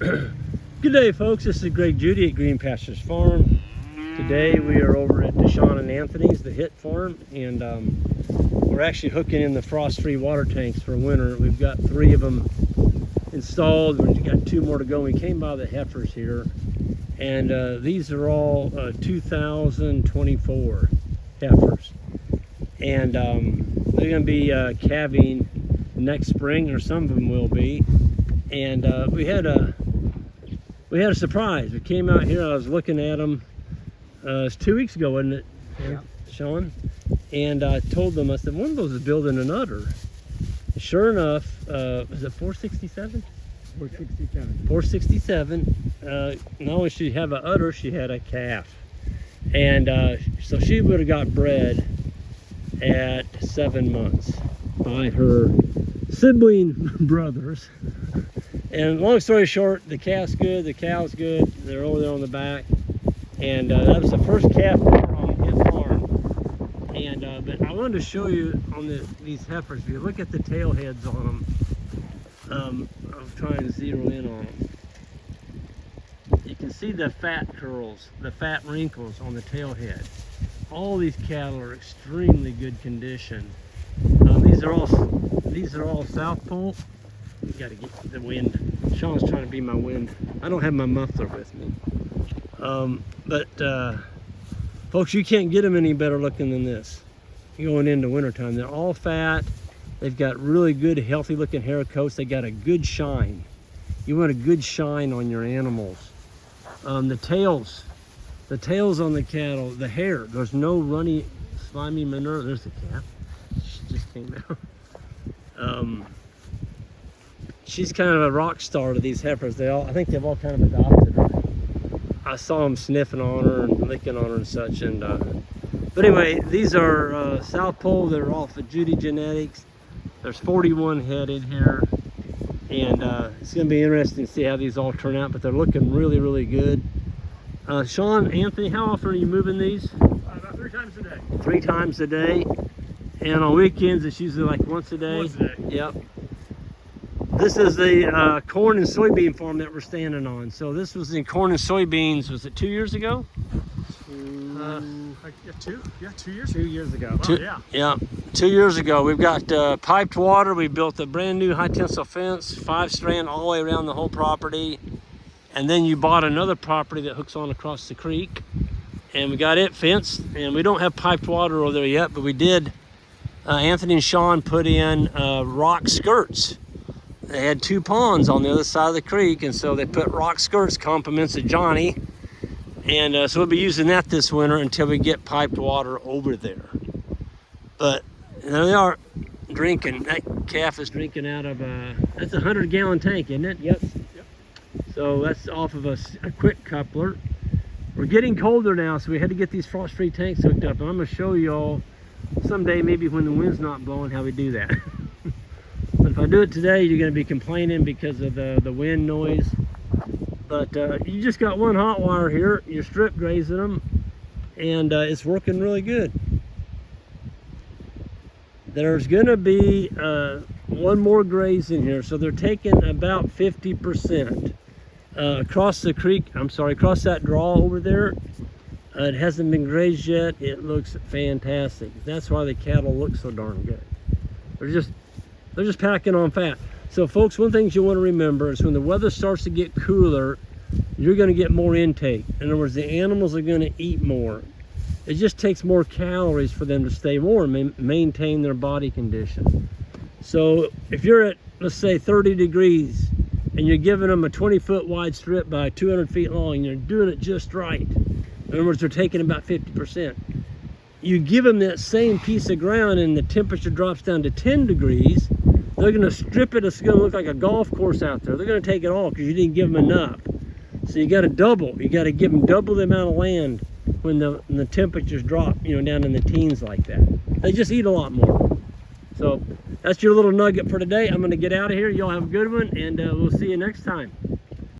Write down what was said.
Good day, folks. This is Greg Judy at Green Pastures Farm. Today we are over at Deshaun and Anthony's, the Hitt farm, and we're actually hooking in the frost-free water tanks for winter. We've got 3 of them installed. We've got 2 more to go. We came by the Heifers here, and these are all 2024 Heifers, and they're going to be calving next spring, or some of them will be. And we had a surprise. We came out here, I was looking at them, it was 2 weeks ago, wasn't it, yeah, Sean? And I told them, I said, one of those is building an udder. And sure enough, was it 467? 467. 467. Not only did she have an udder, she had a calf. And so she would have got bred at 7 months by her sibling brothers. And long story short, the calf's good, the cow's good. They're over there on the back. And that was the first calf on the Hitt farm. And but I wanted to show you on these heifers. If you look at the tail heads on them, I'm trying to zero in on them. You can see the fat curls, the fat wrinkles on the tail head. All these cattle are extremely good condition. These are all South Pole. You gotta get the wind. Sean's trying to be my wind. I don't have my muffler with me. Folks, you can't get them any better looking than this. Going into wintertime, they're all fat. They've got really good, healthy looking hair coats. They got a good shine. You want a good shine on your animals. The tails on the cattle, the hair, there's no runny, slimy manure. There's the calf. She just came out. She's kind of a rock star to these heifers. I think they've all kind of adopted her. I saw them sniffing on her and licking on her and such. And but anyway, these are South Pole. They're off of Judy Genetics. There's 41 head in here, and it's going to be interesting to see how these all turn out. But they're looking really, really good. Sean, Anthony, how often are you moving these? About 3 times a day. 3 times a day, and on weekends it's usually like once a day. Once a day. Yep. This is the corn and soybean farm that we're standing on. So this was in corn and soybeans, was it 2 years ago? 2 years? 2 years ago. Wow, yeah. 2 years ago. We've got piped water. We built a brand new high tensile fence, 5-strand all the way around the whole property. And then you bought another property that hooks on across the creek. And we got it fenced. And we don't have piped water over there yet, but we did. Anthony and Sean put in rock skirts. They had 2 ponds on the other side of the creek, and so they put rock skirts, compliments of Johnny. And so we'll be using that this winter until we get piped water over there. But there they are drinking. That calf is drinking out of that's a 100-gallon tank, isn't it? Yep. So that's off of a quick coupler. We're getting colder now, so we had to get these frost-free tanks hooked up. And I'm going to show you all someday, maybe when the wind's not blowing, how we do that. But if I do it today, you're going to be complaining because of the wind noise. But you just got one hot wire here. You're strip grazing them, and it's working really good. There's going to be 1 more graze in here, so they're taking about 50%. Across the creek, across that draw over there, it hasn't been grazed yet. It looks fantastic. That's why the cattle look so darn good. They're just packing on fat. So folks, one thing you want to remember is when the weather starts to get cooler, you're going to get more intake. In other words, the animals are going to eat more. It just takes more calories for them to stay warm and maintain their body condition. So if you're at, let's say, 30 degrees and you're giving them a 20-foot wide strip by 200 feet long, and you're doing it just right. In other words, they're taking about 50%. You give them that same piece of ground and the temperature drops down to 10 degrees, they're going to strip it. It's going to look like a golf course out there. They're going to take it all because you didn't give them enough. So you got to double. You got to give them double the amount of land when the temperatures drop, down in the teens like that. They just eat a lot more. So that's your little nugget for today. I'm going to get out of here. Y'all have a good one, and we'll see you next time.